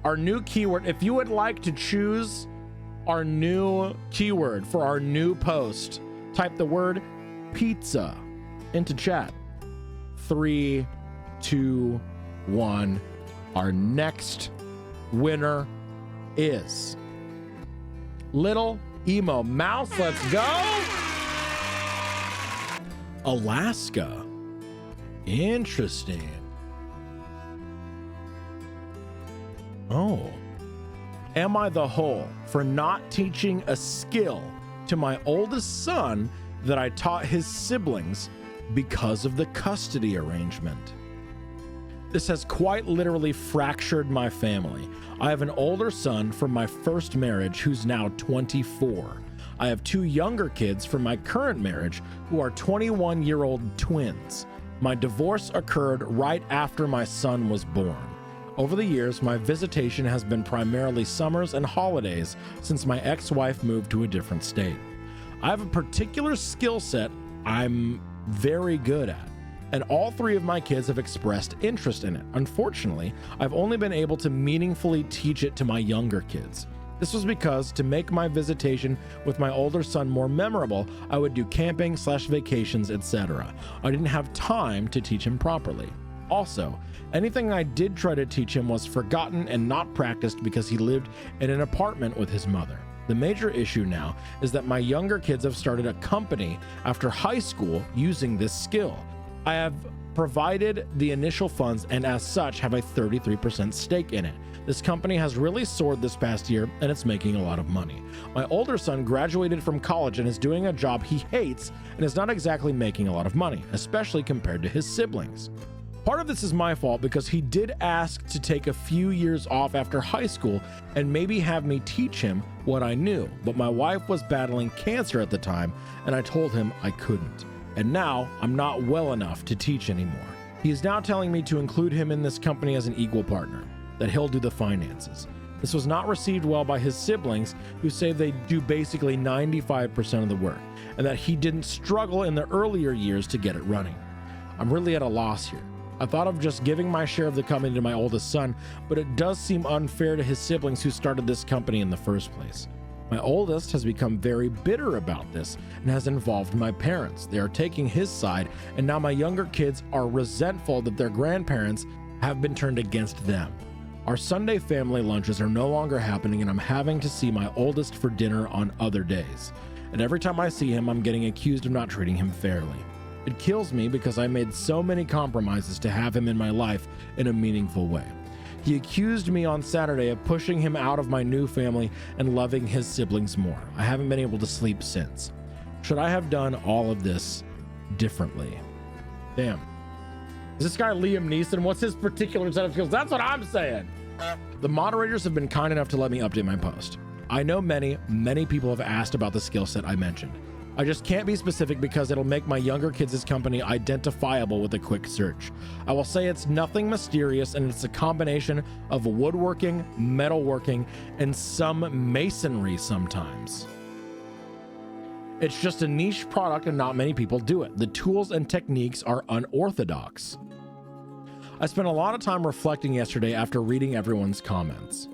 our new keyword. If you would like to choose our new keyword for our new post, type the word pizza into chat. 3, 2, 1. Our next winner is Little Emo Mouse. Let's go. Alaska. Interesting. Oh. Am I the whole for not teaching a skill to my oldest son that I taught his siblings because of the custody arrangement? This has quite literally fractured my family. I have an older son from my first marriage who's now 24. I have 2 younger kids from my current marriage who are 21-year-old twins. My divorce occurred right after my son was born. Over the years, my visitation has been primarily summers and holidays since my ex-wife moved to a different state. I have a particular skill set I'm very good at, and all 3 of my kids have expressed interest in it. Unfortunately, I've only been able to meaningfully teach it to my younger kids. This was because to make my visitation with my older son more memorable, I would do camping/vacations, etc. I didn't have time to teach him properly. Also, anything I did try to teach him was forgotten and not practiced because he lived in an apartment with his mother. The major issue now is that my younger kids have started a company after high school using this skill. I have provided the initial funds and as such have a 33% stake in it. This company has really soared this past year and it's making a lot of money. My older son graduated from college and is doing a job he hates and is not exactly making a lot of money, especially compared to his siblings. Part of this is my fault because he did ask to take a few years off after high school and maybe have me teach him what I knew, but my wife was battling cancer at the time and I told him I couldn't. And now I'm not well enough to teach anymore. He is now telling me to include him in this company as an equal partner, that he'll do the finances. This was not received well by his siblings, who say they do basically 95% of the work, and that he didn't struggle in the earlier years to get it running. I'm really at a loss here. I thought of just giving my share of the company to my oldest son, but it does seem unfair to his siblings who started this company in the first place. My oldest has become very bitter about this and has involved my parents. They are taking his side, and now my younger kids are resentful that their grandparents have been turned against them. Our Sunday family lunches are no longer happening, and I'm having to see my oldest for dinner on other days. And every time I see him, I'm getting accused of not treating him fairly. It kills me because I made so many compromises to have him in my life in a meaningful way. He accused me on Saturday of pushing him out of my new family and loving his siblings more. I haven't been able to sleep since. Should I have done all of this differently? Damn. Is this guy Liam Neeson? What's his particular set of skills? That's what I'm saying. The moderators have been kind enough to let me update my post. I know many people have asked about the skill set I mentioned. I just can't be specific because it'll make my younger kids' company identifiable with a quick search. I will say it's nothing mysterious and it's a combination of woodworking, metalworking, and some masonry sometimes. It's just a niche product and not many people do it. The tools and techniques are unorthodox. I spent a lot of time reflecting yesterday after reading everyone's comments.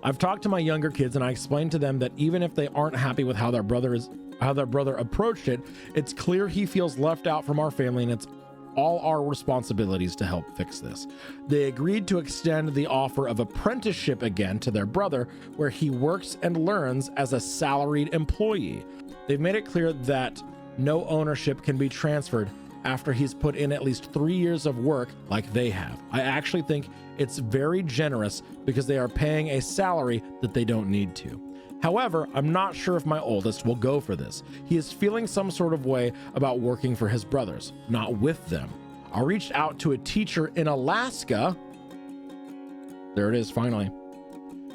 I've talked to my younger kids and I explained to them that even if they aren't happy with how their brother approached it, it's clear he feels left out from our family and it's all our responsibilities to help fix this. They agreed to extend the offer of apprenticeship again to their brother, where he works and learns as a salaried employee. They've made it clear that no ownership can be transferred after he's put in at least 3 years of work like they have. I actually think it's very generous because they are paying a salary that they don't need to. However, I'm not sure if my oldest will go for this. He is feeling some sort of way about working for his brothers, not with them. I reached out to a teacher in Alaska, there it is finally,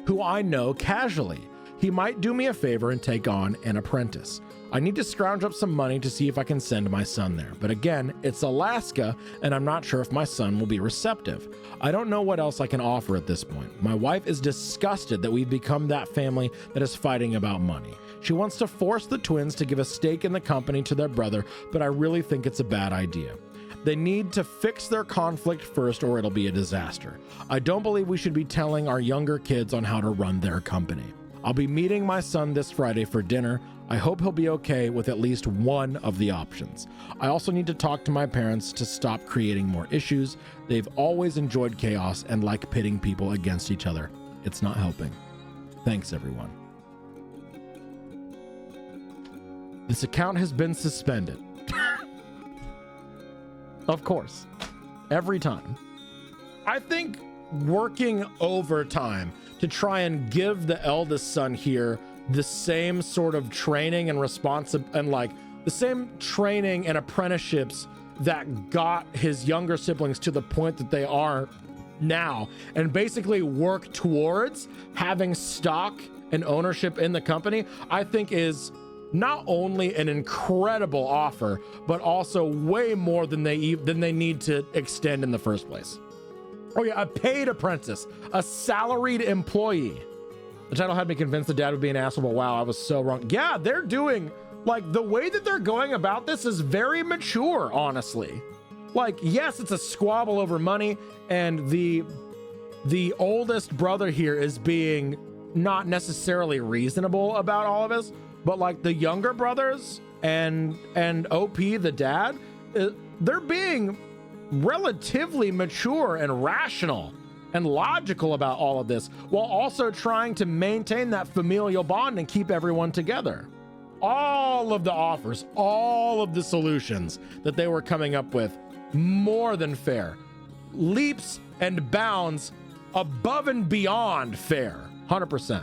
who I know casually. He might do me a favor and take on an apprentice. I need to scrounge up some money to see if I can send my son there. But again, it's Alaska, and I'm not sure if my son will be receptive. I don't know what else I can offer at this point. My wife is disgusted that we've become that family that is fighting about money. She wants to force the twins to give a stake in the company to their brother, but I really think it's a bad idea. They need to fix their conflict first or it'll be a disaster. I don't believe we should be telling our younger kids on how to run their company. I'll be meeting my son this Friday for dinner. I hope he'll be okay with at least one of the options. I also need to talk to my parents to stop creating more issues. They've always enjoyed chaos and like pitting people against each other. It's not helping. Thanks, everyone. This account has been suspended. Of course. Every time. I think working overtime to try and give the eldest son here the same sort of training and the same training and apprenticeships that got his younger siblings to the point that they are now, and basically work towards having stock and ownership in the company, I think is not only an incredible offer, but also way more than they need to extend in the first place. Oh yeah, a paid apprentice, a salaried employee. The title had me convinced the dad would be an asshole, but wow, I was so wrong. Yeah, they're doing, like, the way that they're going about this is very mature, honestly. Like, yes, it's a squabble over money, and the oldest brother here is being not necessarily reasonable about all of this, but like the younger brothers and OP, the dad, they're being relatively mature and rational and logical about all of this, while also trying to maintain that familial bond and keep everyone together. All of the offers, all of the solutions that they were coming up with, more than fair. Leaps and bounds above and beyond fair. 100%.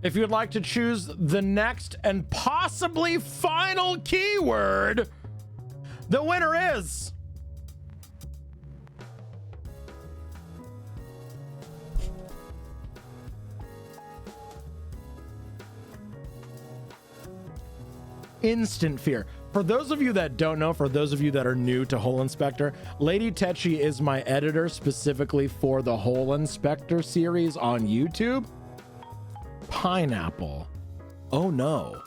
If you'd like to choose the next and possibly final keyword, the winner is instant fear. For those of you that don't know, for those of you that are new to Hole Inspector, Lady Tetchy is my editor specifically for the Hole Inspector series on YouTube. Pineapple. Oh no.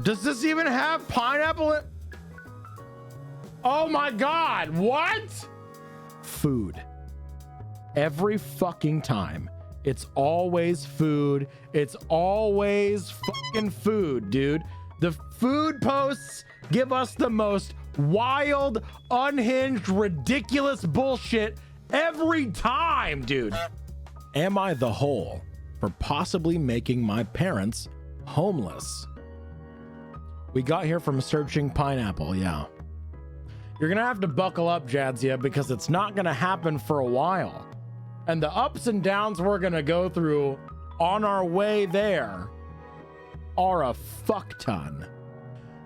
Does this even have pineapple in? Oh my God, what? Food. Every fucking time. It's always food. It's always fucking food, dude. The food posts give us the most wild, unhinged, ridiculous bullshit every time, dude. Am I the hole for possibly making my parents homeless? We got here from searching pineapple, yeah. You're gonna have to buckle up, Jadzia, because it's not gonna happen for a while. And the ups and downs we're gonna go through on our way there are a fuck ton.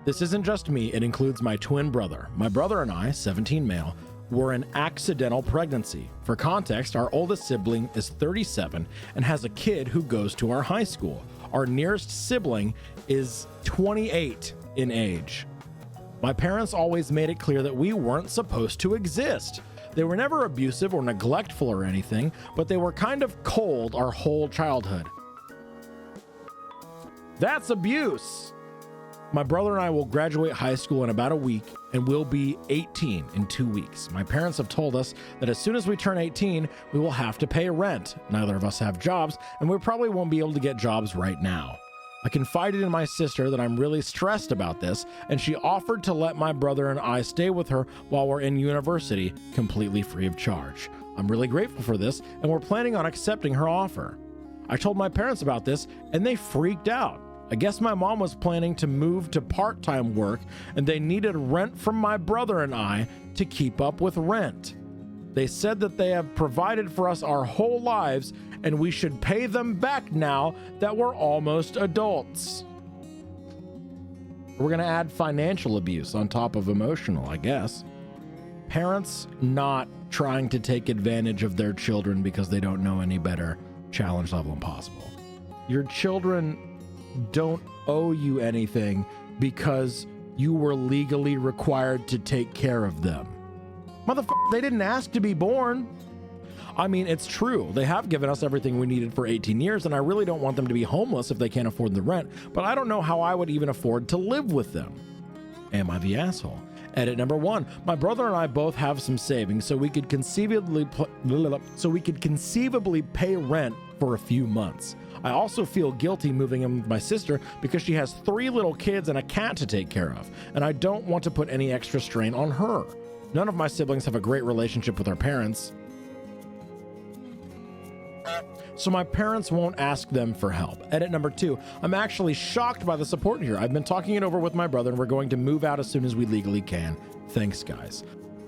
This isn't just me, it includes my twin brother. My brother and I, 17 male, were an accidental pregnancy. For context, our oldest sibling is 37 and has a kid who goes to our high school. Our nearest sibling is 28 in age. My parents always made it clear that we weren't supposed to exist. They were never abusive or neglectful or anything, but they were kind of cold our whole childhood. That's abuse. My brother and I will graduate high school in about a week and we'll be 18 in 2 weeks. My parents have told us that as soon as we turn 18, we will have to pay rent. Neither of us have jobs, and we probably won't be able to get jobs right now. I confided in my sister that I'm really stressed about this, and she offered to let my brother and I stay with her while we're in university, completely free of charge. I'm really grateful for this, and we're planning on accepting her offer. I told my parents about this, and they freaked out. I guess my mom was planning to move to part-time work, and they needed rent from my brother and I to keep up with rent. They said that they have provided for us our whole lives, and we should pay them back now that we're almost adults. We're gonna add financial abuse on top of emotional, I guess. Parents not trying to take advantage of their children because they don't know any better. Challenge level impossible. Your children don't owe you anything because you were legally required to take care of them. Motherfucker, they didn't ask to be born. I mean, it's true. They have given us everything we needed for 18 years, and I really don't want them to be homeless if they can't afford the rent, but I don't know how I would even afford to live with them. Am I the asshole? Edit number 1. My brother and I both have some savings, so we could conceivably pay rent for a few months. I also feel guilty moving in with my sister because she has 3 little kids and a cat to take care of, and I don't want to put any extra strain on her. None of my siblings have a great relationship with our parents, so my parents won't ask them for help. Edit number 2. I'm actually shocked by the support here. I've been talking it over with my brother, and we're going to move out as soon as we legally can. Thanks, guys.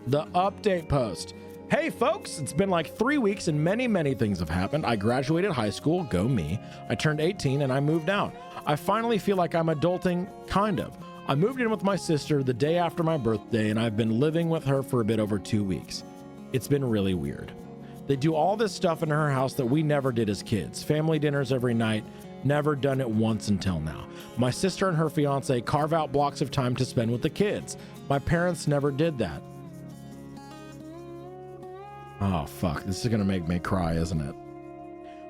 The update post. Hey folks, it's been like 3 weeks and many things have happened. I graduated high school, go me. I turned 18 and I moved out. I finally feel like I'm adulting, kind of. I moved in with my sister the day after my birthday, and I've been living with her for a bit over 2 weeks. It's been really weird. They do all this stuff in her house that we never did as kids. Family dinners every night, never done it once until now. My sister and her fiance carve out blocks of time to spend with the kids. My parents never did that. Oh, fuck. This is going to make me cry, isn't it?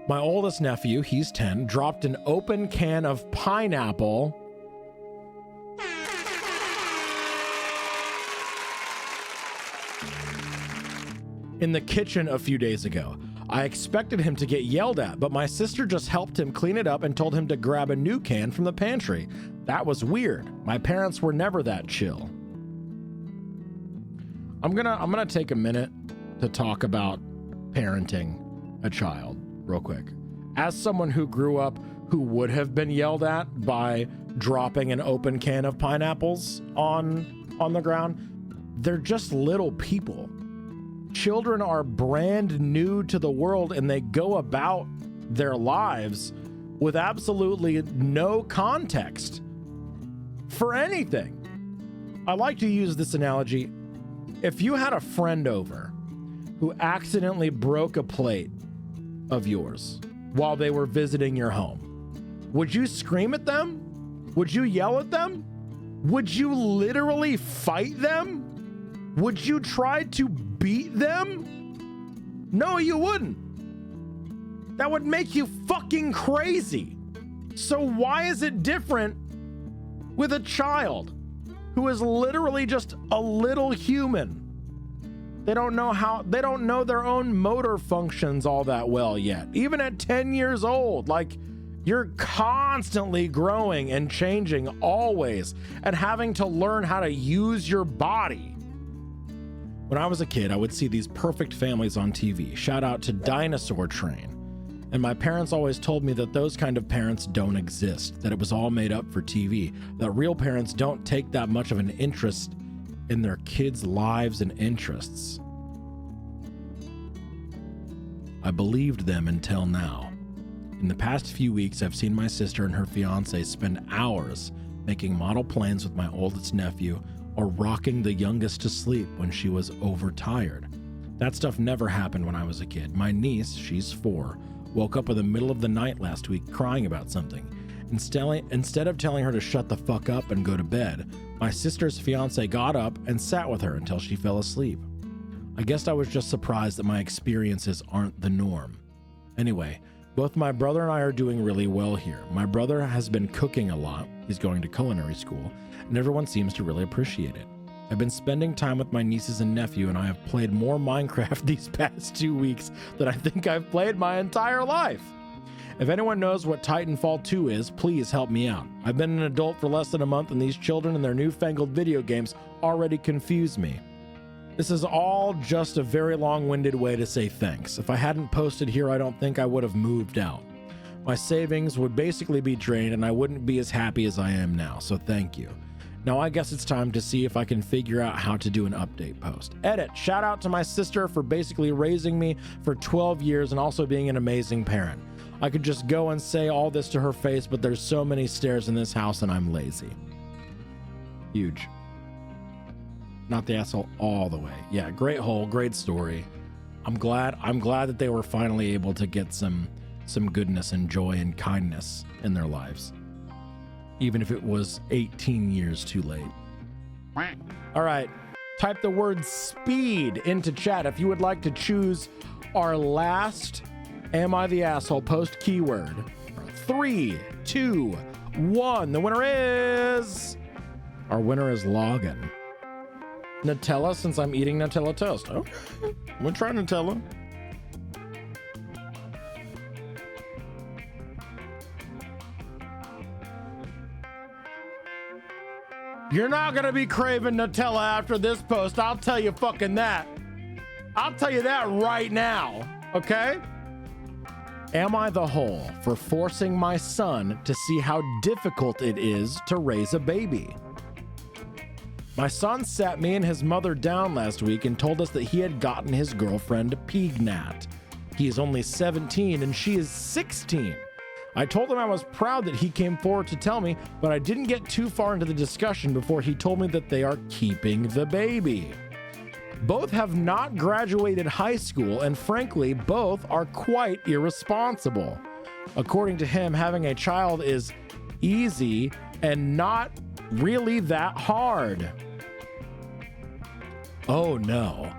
My oldest nephew, he's 10, dropped an open can of pineapple in the kitchen a few days ago. I expected him to get yelled at, but my sister just helped him clean it up and told him to grab a new can from the pantry. That was weird. My parents were never that chill. I'm gonna take a minute to talk about parenting a child real quick. As someone who grew up who would have been yelled at by dropping an open can of pineapples on the ground, they're just little people. Children are brand new to the world, and they go about their lives with absolutely no context for anything. I like to use this analogy. If you had a friend over who accidentally broke a plate of yours while they were visiting your home, would you scream at them? Would you yell at them? Would you literally fight them? Would you try to beat them? No, you wouldn't. That would make you fucking crazy. So why is it different with a child who is literally just a little human? They don't know their own motor functions all that well yet. Even at 10 years old, like, you're constantly growing and changing always, and having to learn how to use your body. When I was a kid, I would see these perfect families on TV. Shout out to Dinosaur Train. And my parents always told me that those kind of parents don't exist, that it was all made up for TV, that real parents don't take that much of an interest in their kids' lives and interests. I believed them until now. In the past few weeks, I've seen my sister and her fiance spend hours making model plans with my oldest nephew, or rocking the youngest to sleep when she was overtired. That stuff never happened when I was a kid. My niece, she's 4, woke up in the middle of the night last week crying about something. Instead of telling her to shut the fuck up and go to bed, my sister's fiance got up and sat with her until she fell asleep. I guess I was just surprised that my experiences aren't the norm. Anyway, both my brother and I are doing really well here. My brother has been cooking a lot. He's going to culinary school, and everyone seems to really appreciate it. I've been spending time with my nieces and nephew, and I have played more Minecraft these past 2 weeks than I think I've played my entire life. If anyone knows what Titanfall 2 is, please help me out. I've been an adult for less than a month, and these children and their newfangled video games already confuse me. This is all just a very long-winded way to say thanks. If I hadn't posted here, I don't think I would have moved out. My savings would basically be drained, and I wouldn't be as happy as I am now, so thank you. Now I guess it's time to see if I can figure out how to do an update post. Edit. Shout out to my sister for basically raising me for 12 years and also being an amazing parent. I could just go and say all this to her face, but there's so many stairs in this house and I'm lazy. Huge. Not the asshole all the way. Yeah, great hole, great story. I'm glad that they were finally able to get some goodness and joy and kindness in their lives, even if it was 18 years too late. All right, type the word speed into chat if you would like to choose our last Am I the Asshole post keyword. 3, 2, 1. The winner is... Our winner is Haugen. Nutella, since I'm eating Nutella toast. Okay, we'll try Nutella. You're not gonna be craving Nutella after this post. I'll tell you fucking that. I'll tell you that right now, okay? Am I the hole for forcing my son to see how difficult it is to raise a baby? My son sat me and his mother down last week and told us that he had gotten his girlfriend pregnant. He is only 17 and she is 16. I told him I was proud that he came forward to tell me, but I didn't get too far into the discussion before he told me that they are keeping the baby. Both have not graduated high school, and frankly, both are quite irresponsible. According to him, having a child is easy and not really that hard. Oh no.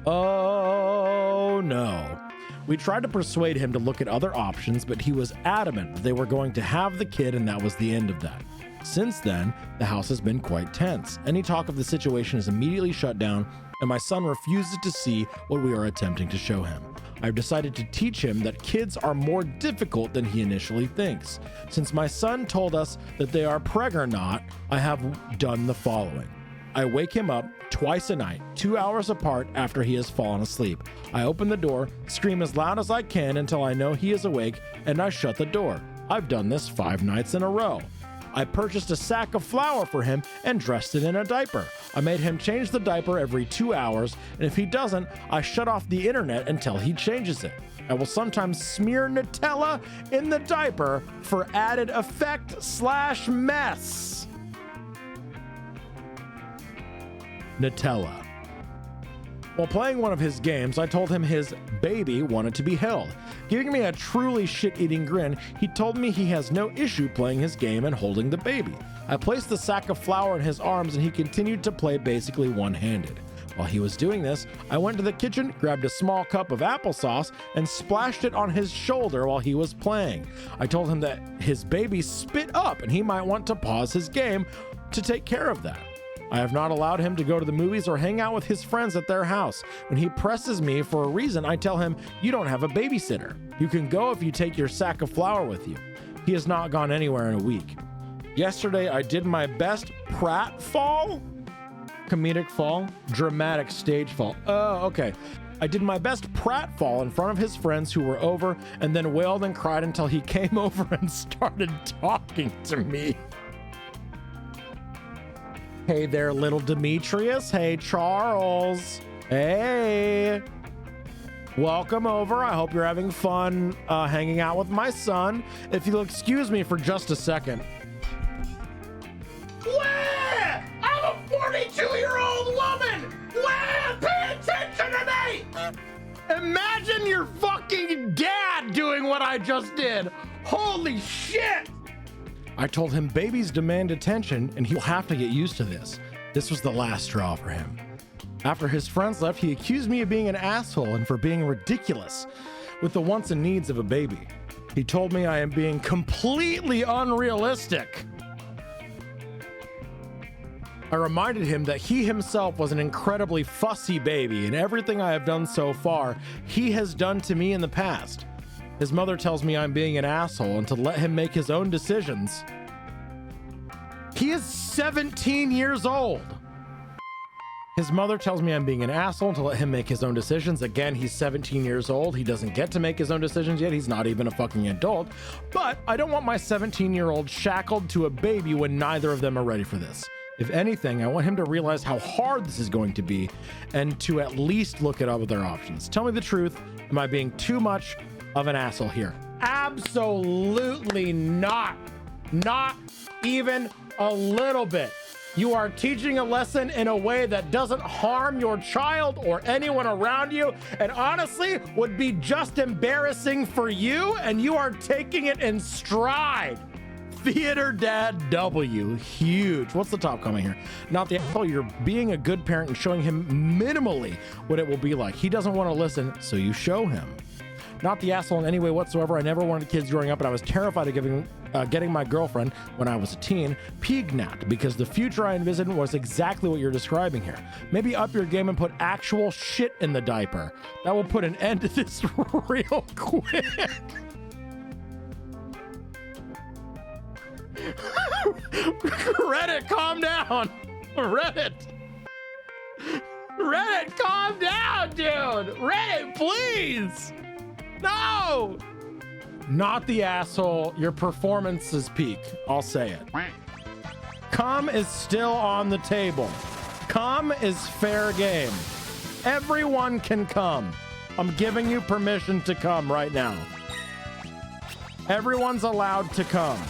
Oh no. We tried to persuade him to look at other options, but he was adamant that they were going to have the kid and that was the end of that. Since then, the house has been quite tense. Any talk of the situation is immediately shut down, and my son refuses to see what we are attempting to show him. I've decided to teach him that kids are more difficult than he initially thinks. Since my son told us that they are pregnant, I have done the following. I wake him up twice a night, 2 hours apart after he has fallen asleep. I open the door, scream as loud as I can until I know he is awake, and I shut the door. I've done this 5 nights in a row. I purchased a sack of flour for him and dressed it in a diaper. I made him change the diaper every 2 hours, and if he doesn't, I shut off the internet until he changes it. I will sometimes smear Nutella in the diaper for added effect/mess. Nutella. While playing one of his games, I told him his baby wanted to be held. Giving me a truly shit-eating grin, he told me he has no issue playing his game and holding the baby. I placed the sack of flour in his arms and he continued to play basically one-handed. While he was doing this, I went to the kitchen, grabbed a small cup of applesauce, and splashed it on his shoulder while he was playing. I told him that his baby spit up and he might want to pause his game to take care of that. I have not allowed him to go to the movies or hang out with his friends at their house. When he presses me for a reason, I tell him, "You don't have a babysitter. You can go if you take your sack of flour with you." He has not gone anywhere in a week. Yesterday, I did my best pratfall? Comedic fall? Dramatic stage fall. Oh, okay. I did my best pratfall in front of his friends who were over and then wailed and cried until he came over and started talking to me. Hey there, little Demetrius. Hey, Charles. Hey. Welcome over. I hope you're having fun hanging out with my son. If you'll excuse me for just a second. Where? I'm a 42-year-old woman. Where? Pay attention to me. Imagine your fucking dad doing what I just did. Holy shit. I told him babies demand attention and he'll have to get used to this. This was the last straw for him. After his friends left, he accused me of being an asshole and for being ridiculous with the wants and needs of a baby. He told me I am being completely unrealistic. I reminded him that he himself was an incredibly fussy baby and everything I have done so far, he has done to me in the past. His mother tells me I'm being an asshole and to let him make his own decisions. He is 17 years old. His mother tells me I'm being an asshole and to let him make his own decisions. Again, he's 17 years old. He doesn't get to make his own decisions yet. He's not even a fucking adult. But I don't want my 17-year-old shackled to a baby when neither of them are ready for this. If anything, I want him to realize how hard this is going to be and to at least look at other options. Tell me the truth. Am I being too much of an asshole here? Absolutely not. Not even a little bit. You are teaching a lesson in a way that doesn't harm your child or anyone around you, and honestly would be just embarrassing for you, and you are taking it in stride. Theater Dad W. Huge. What's the top comment here? Not the asshole. You're being a good parent and showing him minimally what it will be like. He doesn't want to listen, so you show him. Not the asshole in any way whatsoever. I never wanted kids growing up, and I was terrified of getting my girlfriend when I was a teen pregnant because the future I envisioned was exactly what you're describing here. Maybe up your game and put actual shit in the diaper. That will put an end to this real quick. Reddit, calm down. Reddit, calm down, dude. Reddit, please. No. Not the asshole. Your performance is peak. I'll say it. Cum is still on the table. Cum is fair game. Everyone can come. I'm giving you permission to come right now. Everyone's allowed to come.